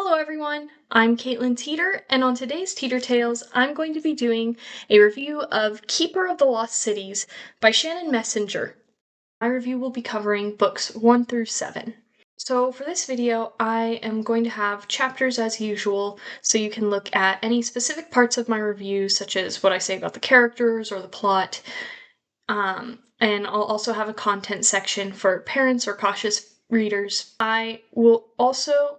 Hello everyone, I'm Caitlin Teeter, and on today's Teeter Tales, I'm going to be doing a review of Keeper of the Lost Cities by Shannon Messenger. My review will be covering books 1 through 7. So for this video, I am going to have chapters as usual, so you can look at any specific parts of my review, such as what I say about the characters or the plot. And I'll also have a content section for parents or cautious readers. I will also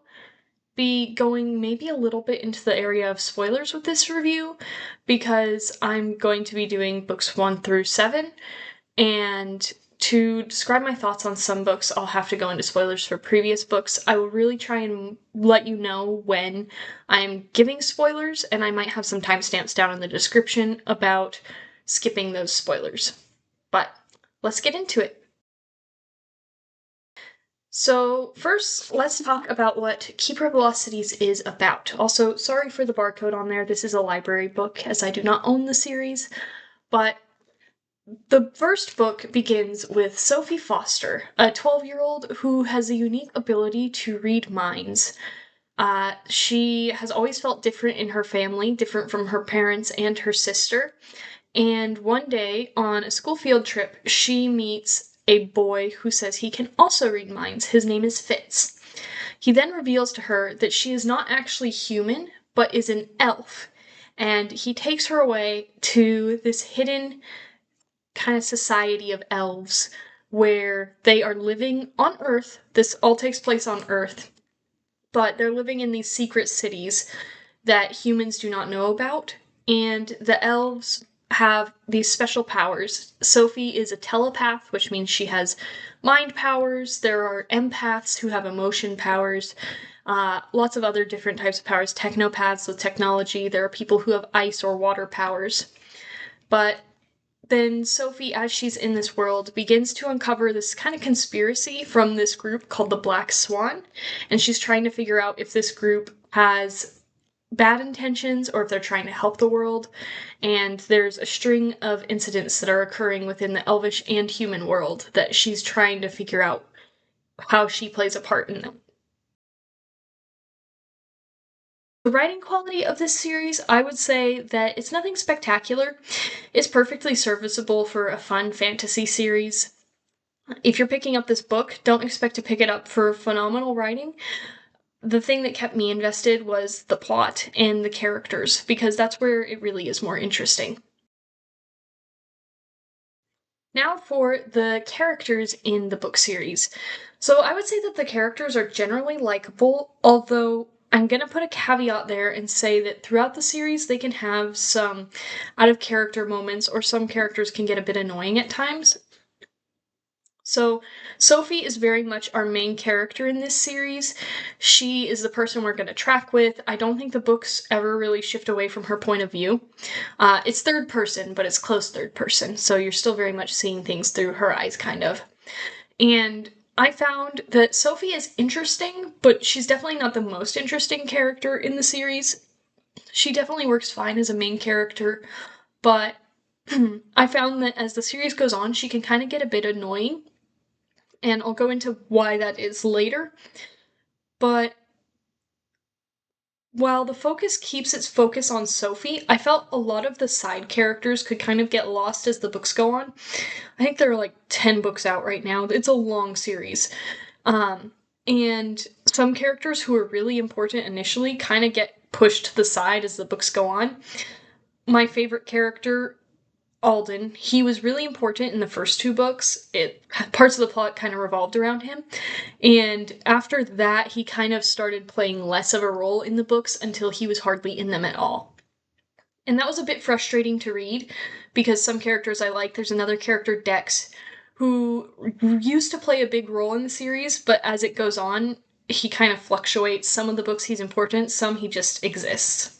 be going maybe a little bit into the area of spoilers with this review because I'm going to be doing books 1 through 7, and to describe my thoughts on some books, I'll have to go into spoilers for previous books. I will really try and let you know when I'm giving spoilers, and I might have some timestamps down in the description about skipping those spoilers. But let's get into it. So first, let's talk about what Keeper of the Lost Cities is about. Also, sorry for the barcode on there. This is a library book, as I do not own the series. But the first book begins with Sophie Foster, a 12-year-old who has a unique ability to read minds. She has always felt different in her family, different from her parents and her sister. And one day, on a school field trip, she meets a boy who says he can also read minds. His name is Fitz. He then reveals to her that she is not actually human, but is an elf. And he takes her away to this hidden kind of society of elves where they are living on Earth. This all takes place on Earth, but they're living in these secret cities that humans do not know about. And the elves have these special powers. Sophie is a telepath, which means she has mind powers. There are empaths who have emotion powers. Lots of other different types of powers. Technopaths with technology. There are people who have ice or water powers. But then Sophie, as she's in this world, begins to uncover this kind of conspiracy from this group called the Black Swan. And she's trying to figure out if this group has bad intentions or if they're trying to help the world, and there's a string of incidents that are occurring within the elvish and human world that she's trying to figure out how she plays a part in them. The writing quality of this series, I would say that it's nothing spectacular. It's perfectly serviceable for a fun fantasy series. If you're picking up this book, don't expect to pick it up for phenomenal writing. The thing that kept me invested was the plot and the characters, because that's where it really is more interesting. Now for the characters in the book series. So I would say that the characters are generally likable, although I'm gonna put a caveat there and say that throughout the series they can have some out-of-character moments, or some characters can get a bit annoying at times. So Sophie is very much our main character in this series. She is the person we're going to track with. I don't think the books ever really shift away from her point of view. It's third person, but it's close third person, so you're still very much seeing things through her eyes, kind of. And I found that Sophie is interesting, but she's definitely not the most interesting character in the series. She definitely works fine as a main character, but I found that as the series goes on, she can kind of get a bit annoying, and I'll go into why that is later. But while the focus keeps its focus on Sophie, I felt a lot of the side characters could kind of get lost as the books go on. I think there are like 10 books out right now. It's a long series. And some characters who are really important initially kind of get pushed to the side as the books go on. My favorite character, Alden, he was really important in the first 2 books. Parts of the plot kind of revolved around him. And after that, he kind of started playing less of a role in the books until he was hardly in them at all. And that was a bit frustrating to read, because some characters I like. There's another character, Dex, who used to play a big role in the series, but as it goes on, he kind of fluctuates. Some of the books he's important, some he just exists.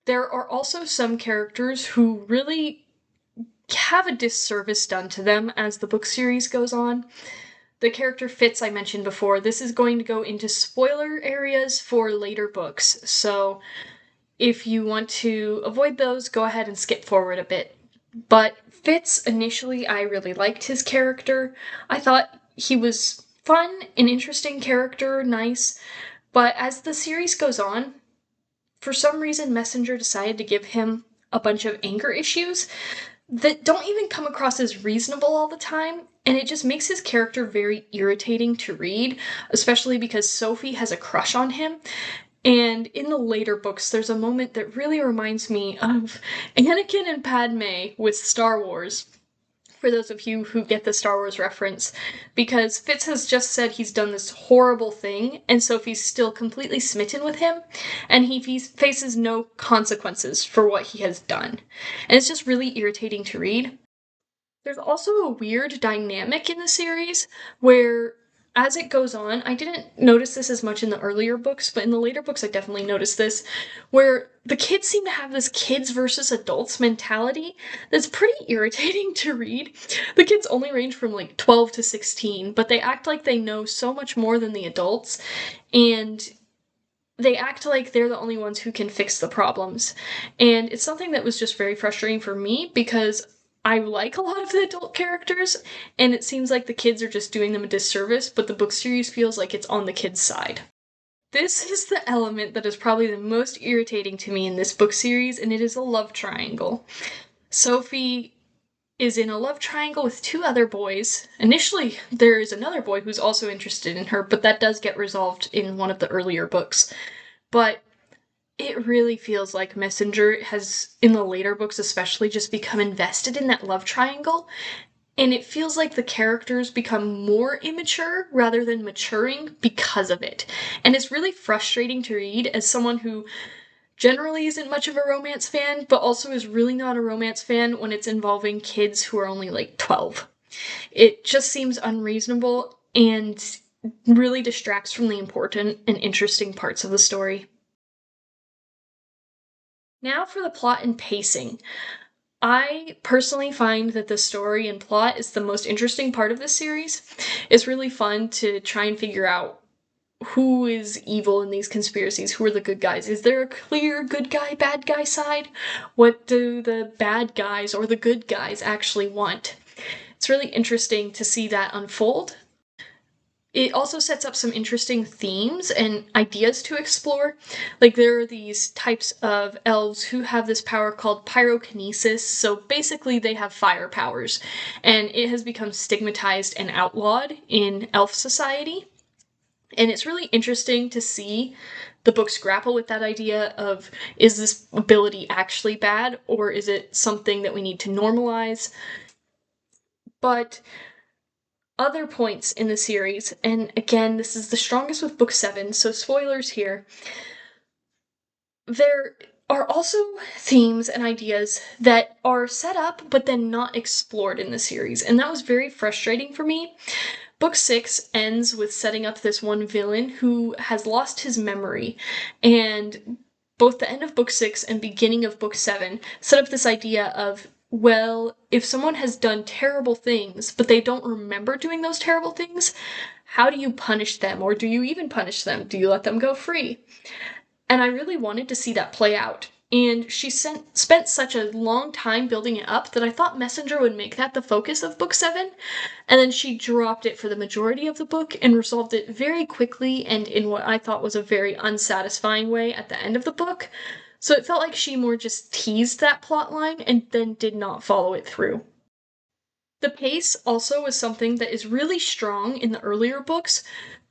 There are also some characters who really have a disservice done to them as the book series goes on. The character Fitz I mentioned before. This is going to go into spoiler areas for later books, so if you want to avoid those, go ahead and skip forward a bit. But Fitz, initially, I really liked his character. I thought he was fun, an interesting character, nice, But as the series goes on, for some reason, Messenger decided to give him a bunch of anger issues that don't even come across as reasonable all the time, and it just makes his character very irritating to read, especially because Sophie has a crush on him. And in the later books, there's a moment that really reminds me of Anakin and Padme with Star Wars, for those of you who get the Star Wars reference, because Fitz has just said he's done this horrible thing, and Sophie's still completely smitten with him, and he faces no consequences for what he has done. And it's just really irritating to read. There's also a weird dynamic in the series where, as it goes on, I didn't notice this as much in the earlier books, but in the later books I definitely noticed this, where the kids seem to have this kids versus adults mentality that's pretty irritating to read. The kids only range from like 12 to 16, but they act like they know so much more than the adults, and they act like they're the only ones who can fix the problems. And it's something that was just very frustrating for me because I like a lot of the adult characters, and it seems like the kids are just doing them a disservice, but the book series feels like it's on the kids' side. This is the element that is probably the most irritating to me in this book series, and it is a love triangle. Sophie is in a love triangle with two other boys. Initially, there is another boy who's also interested in her, but that does get resolved in one of the earlier books. But it really feels like Messenger has, in the later books especially, just become invested in that love triangle, and it feels like the characters become more immature rather than maturing because of it. And it's really frustrating to read as someone who generally isn't much of a romance fan, but also is really not a romance fan when it's involving kids who are only like 12. It just seems unreasonable and really distracts from the important and interesting parts of the story. Now for the plot and pacing. I personally find that the story and plot is the most interesting part of this series. It's really fun to try and figure out who is evil in these conspiracies, who are the good guys. Is there a clear good guy, bad guy side? What do the bad guys or the good guys actually want? It's really interesting to see that unfold. It also sets up some interesting themes and ideas to explore. Like, there are these types of elves who have this power called pyrokinesis, so basically they have fire powers, and it has become stigmatized and outlawed in elf society. And it's really interesting to see the books grapple with that idea of, is this ability actually bad, or is it something that we need to normalize? But other points in the series, and again, this is the strongest with book 7, so spoilers here, there are also themes and ideas that are set up but then not explored in the series, and that was very frustrating for me. Book 6 ends with setting up this one villain who has lost his memory, and both the end of book 6 and beginning of book 7 set up this idea of, well, if someone has done terrible things, but they don't remember doing those terrible things, how do you punish them? Or do you even punish them? Do you let them go free? And I really wanted to see that play out. And she spent such a long time building it up that I thought Messenger would make that the focus of book 7, and then she dropped it for the majority of the book and resolved it very quickly and in what I thought was a very unsatisfying way at the end of the book. So it felt like she more just teased that plot line and then did not follow it through. The pace also was something that is really strong in the earlier books,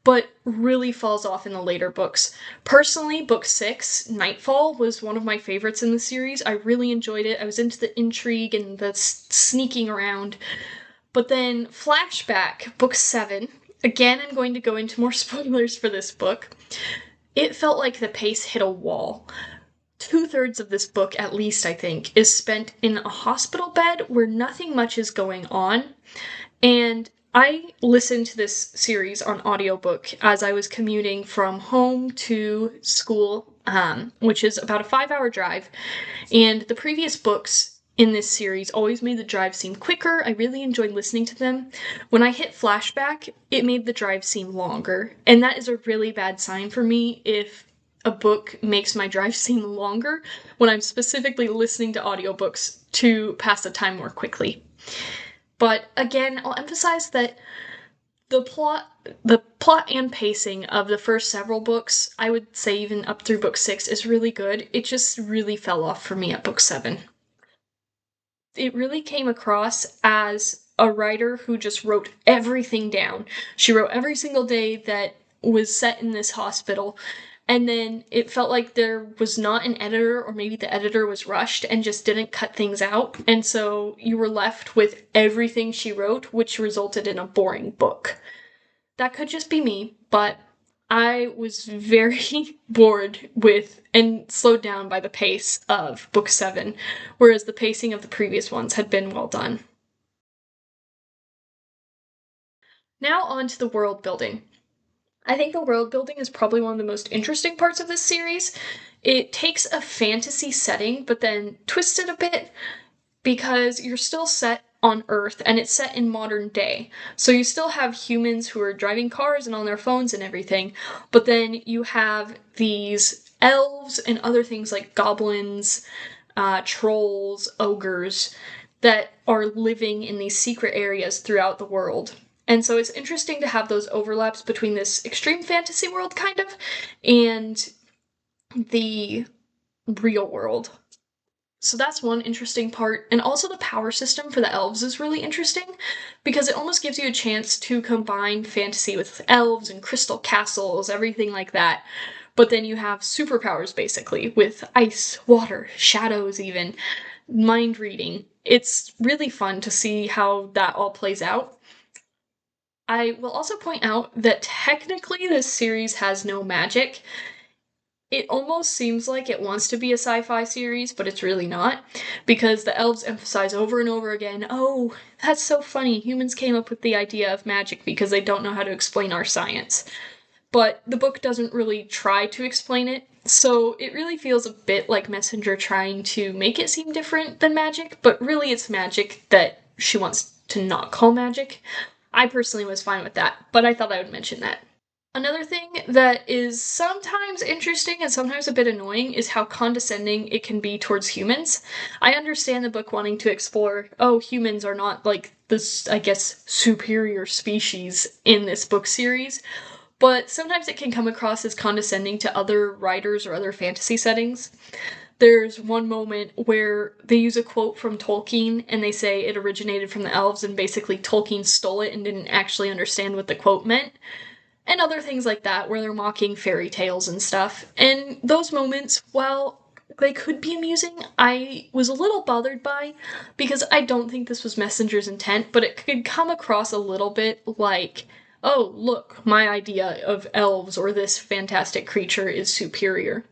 but really falls off in the later books. Personally, book 6, Nightfall, was one of my favorites in the series. I really enjoyed it. I was into the intrigue and the sneaking around. But then Flashback, book 7, again, I'm going to go into more spoilers for this book. It felt like the pace hit a wall. 2/3 of this book, at least I think, is spent in a hospital bed where nothing much is going on. And I listened to this series on audiobook as I was commuting from home to school, which is about a 5-hour drive. And the previous books in this series always made the drive seem quicker. I really enjoyed listening to them. When I hit Flashback, it made the drive seem longer. And that is a really bad sign for me if a book makes my drive seem longer when I'm specifically listening to audiobooks to pass the time more quickly. But again, I'll emphasize that the plot and pacing of the first several books, I would say even up through book 6, is really good. It just really fell off for me at book 7. It really came across as a writer who just wrote everything down. She wrote every single day that was set in this hospital, and then it felt like there was not an editor, or maybe the editor was rushed and just didn't cut things out, and so you were left with everything she wrote, which resulted in a boring book. That could just be me, but I was very bored with and slowed down by the pace of book 7, whereas the pacing of the previous ones had been well done. Now on to the world building. I think the world building is probably one of the most interesting parts of this series. It takes a fantasy setting, but then twists it a bit because you're still set on Earth and it's set in modern day. So you still have humans who are driving cars and on their phones and everything, but then you have these elves and other things like goblins, trolls, ogres that are living in these secret areas throughout the world. And so it's interesting to have those overlaps between this extreme fantasy world, kind of, and the real world. So that's one interesting part. And also the power system for the elves is really interesting because it almost gives you a chance to combine fantasy with elves and crystal castles, everything like that. But then you have superpowers basically with ice, water, shadows even, mind reading. It's really fun to see how that all plays out. I will also point out that technically this series has no magic. It almost seems like it wants to be a sci-fi series, but it's really not, because the elves emphasize over and over again, oh, that's so funny, humans came up with the idea of magic because they don't know how to explain our science. But the book doesn't really try to explain it, so it really feels a bit like Messenger trying to make it seem different than magic, but really it's magic that she wants to not call magic. I personally was fine with that, but I thought I would mention that. Another thing that is sometimes interesting and sometimes a bit annoying is how condescending it can be towards humans. I understand the book wanting to explore, oh, humans are not like this, I guess, superior species in this book series, but sometimes it can come across as condescending to other writers or other fantasy settings. There's one moment where they use a quote from Tolkien and they say it originated from the elves and basically Tolkien stole it and didn't actually understand what the quote meant. And other things like that where they're mocking fairy tales and stuff. And those moments, while they could be amusing, I was a little bothered by because I don't think this was Messenger's intent, but it could come across a little bit like, oh, look, my idea of elves or this fantastic creature is superior.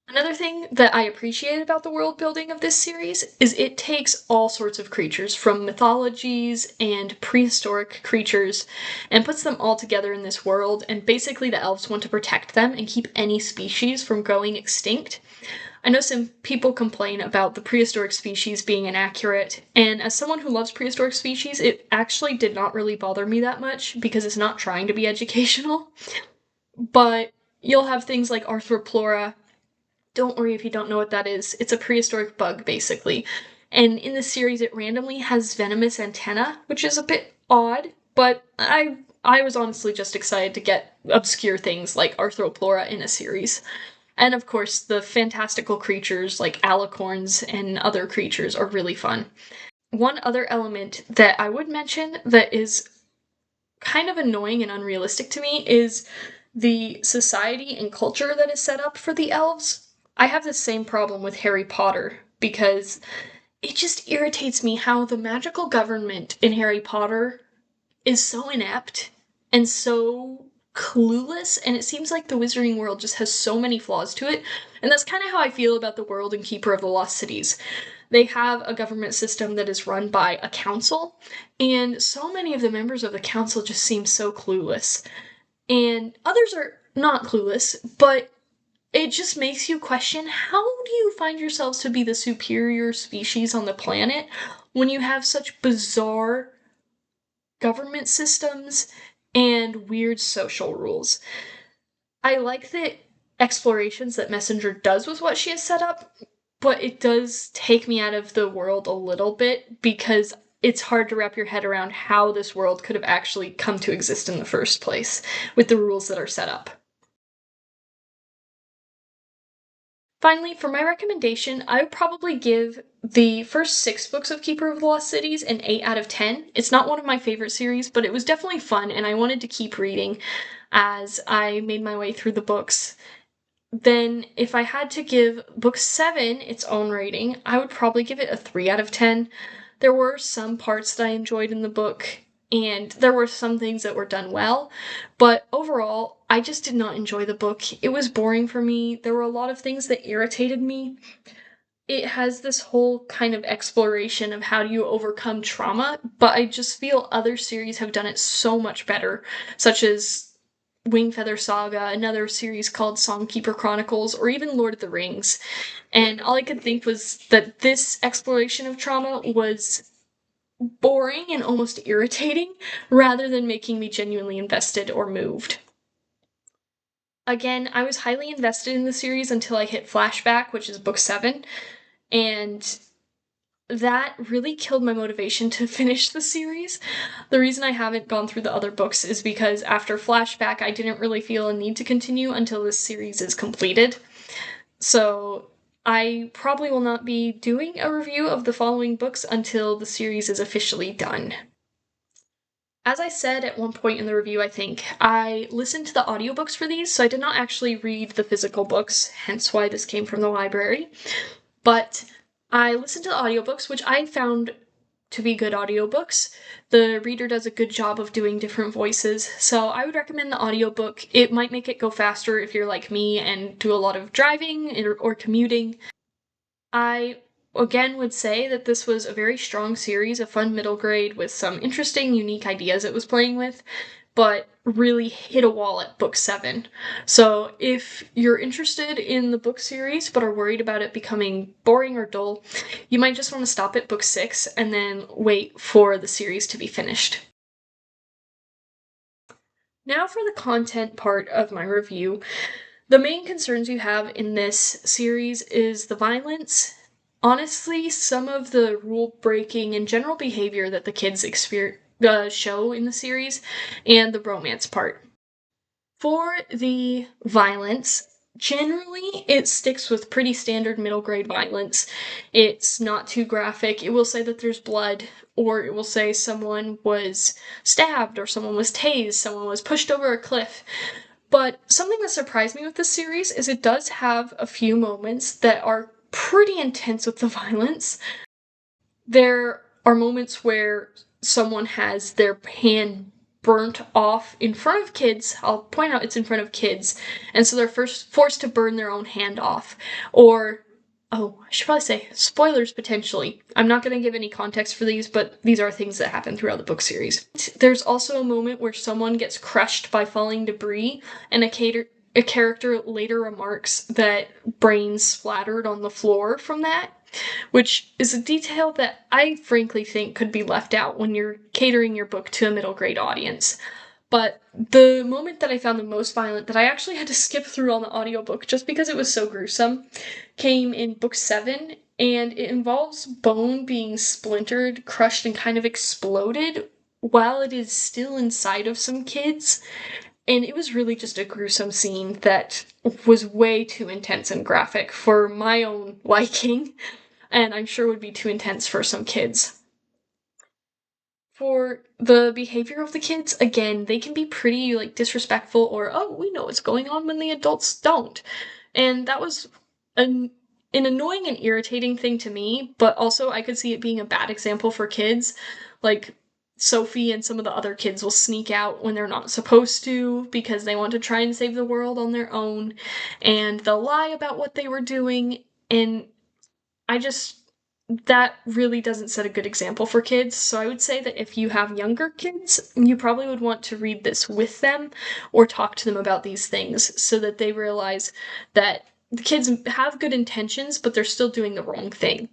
Another thing that I appreciate about the world building of this series is it takes all sorts of creatures from mythologies and prehistoric creatures and puts them all together in this world, and basically the elves want to protect them and keep any species from going extinct. I know some people complain about the prehistoric species being inaccurate, and as someone who loves prehistoric species, it actually did not really bother me that much because it's not trying to be educational. But you'll have things like Arthroplora. Don't worry if you don't know what that is. It's a prehistoric bug, basically. And in the series, it randomly has venomous antennae, which is a bit odd, but I was honestly just excited to get obscure things like Arthroplora in a series. And of course, the fantastical creatures like alicorns and other creatures are really fun. One other element that I would mention that is kind of annoying and unrealistic to me is the society and culture that is set up for the elves. I have the same problem with Harry Potter because it just irritates me how the magical government in Harry Potter is so inept and so clueless, and it seems like the wizarding world just has so many flaws to it, and that's kind of how I feel about the world in Keeper of the Lost Cities. They have a government system that is run by a council, and so many of the members of the council just seem so clueless. And others are not clueless, but it just makes you question, how do you find yourselves to be the superior species on the planet when you have such bizarre government systems and weird social rules? I like the explorations that Messenger does with what she has set up, but it does take me out of the world a little bit because it's hard to wrap your head around how this world could have actually come to exist in the first place with the rules that are set up. Finally, for my recommendation, I would probably give the first 6 books of Keeper of the Lost Cities an 8 out of 10. It's not one of my favorite series, but it was definitely fun, and I wanted to keep reading as I made my way through the books. Then, if I had to give book 7 its own rating, I would probably give it a 3 out of 10. There were some parts that I enjoyed in the book, and there were some things that were done well, but overall, I just did not enjoy the book. It was boring for me. There were a lot of things that irritated me. It has this whole kind of exploration of how do you overcome trauma, but I just feel other series have done it so much better, such as Wingfeather Saga, another series called Songkeeper Chronicles, or even Lord of the Rings. And all I could think was that this exploration of trauma was boring and almost irritating, rather than making me genuinely invested or moved. Again, I was highly invested in the series until I hit Flashback, which is book 7, and that really killed my motivation to finish the series. The reason I haven't gone through the other books is because after Flashback, I didn't really feel a need to continue until this series is completed. So I probably will not be doing a review of the following books until the series is officially done. As I said at one point in the review, I think, I listened to the audiobooks for these, so I did not actually read the physical books, hence why this came from the library. But I listened to the audiobooks, which I found to be good audiobooks. The reader does a good job of doing different voices, so I would recommend the audiobook. It might make it go faster if you're like me and do a lot of driving or commuting. I again would say that this was a very strong series, a fun middle grade with some interesting, unique ideas it was playing with, but really hit a wall at book 7. So if you're interested in the book series but are worried about it becoming boring or dull, you might just want to stop at book 6 and then wait for the series to be finished. Now for the content part of my review. The main concerns you have in this series is the violence. Honestly, some of the rule breaking and general behavior that the kids show in the series, and the romance part. For the violence, generally it sticks with pretty standard middle grade violence. It's not too graphic. It will say that there's blood, or it will say someone was stabbed, or someone was tased, someone was pushed over a cliff. But something that surprised me with this series is it does have a few moments that are pretty intense with the violence. There are moments where someone has their hand burnt off in front of kids. I'll point out it's in front of kids, and so they're forced to burn their own hand off. Or, I should probably say spoilers potentially. I'm not going to give any context for these, but these are things that happen throughout the book series. There's also a moment where someone gets crushed by falling debris, and a character later remarks that brains splattered on the floor from that, which is a detail that I frankly think could be left out when you're catering your book to a middle grade audience. But the moment that I found the most violent, that I actually had to skip through on the audiobook just because it was so gruesome, came in book 7, and it involves bone being splintered, crushed, and kind of exploded while it is still inside of some kids. And it was really just a gruesome scene that was way too intense and graphic for my own liking, and I'm sure would be too intense for some kids. For the behavior of the kids, again, they can be pretty, disrespectful, or, oh, we know what's going on, when the adults don't. And that was an annoying and irritating thing to me, but also I could see it being a bad example for kids. Like, Sophie and some of the other kids will sneak out when they're not supposed to because they want to try and save the world on their own, and they'll lie about what they were doing, and that really doesn't set a good example for kids. So I would say that if you have younger kids, you probably would want to read this with them or talk to them about these things so that they realize that the kids have good intentions, but they're still doing the wrong thing.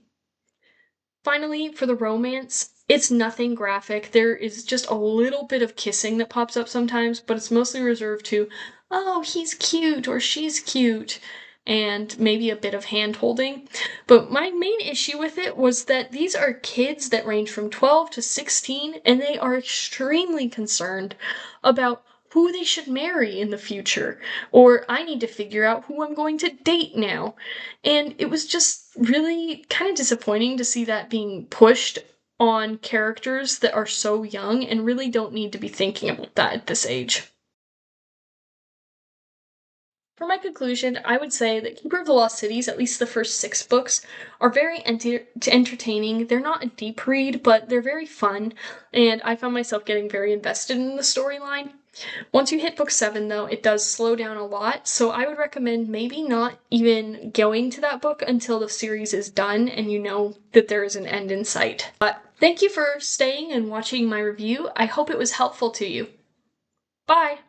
Finally, for the romance, it's nothing graphic. There is just a little bit of kissing that pops up sometimes, but it's mostly reserved to, oh, he's cute or she's cute. and maybe a bit of hand-holding. But my main issue with it was that these are kids that range from 12 to 16, and they are extremely concerned about who they should marry in the future, or I need to figure out who I'm going to date now. And it was just really kind of disappointing to see that being pushed on characters that are so young and really don't need to be thinking about that at this age. For my conclusion, I would say that Keeper of the Lost Cities, at least the first 6 books, are very entertaining. They're not a deep read, but they're very fun, and I found myself getting very invested in the storyline. Once you hit book 7, though, it does slow down a lot, so I would recommend maybe not even going to that book until the series is done and you know that there is an end in sight. But thank you for staying and watching my review. I hope it was helpful to you. Bye!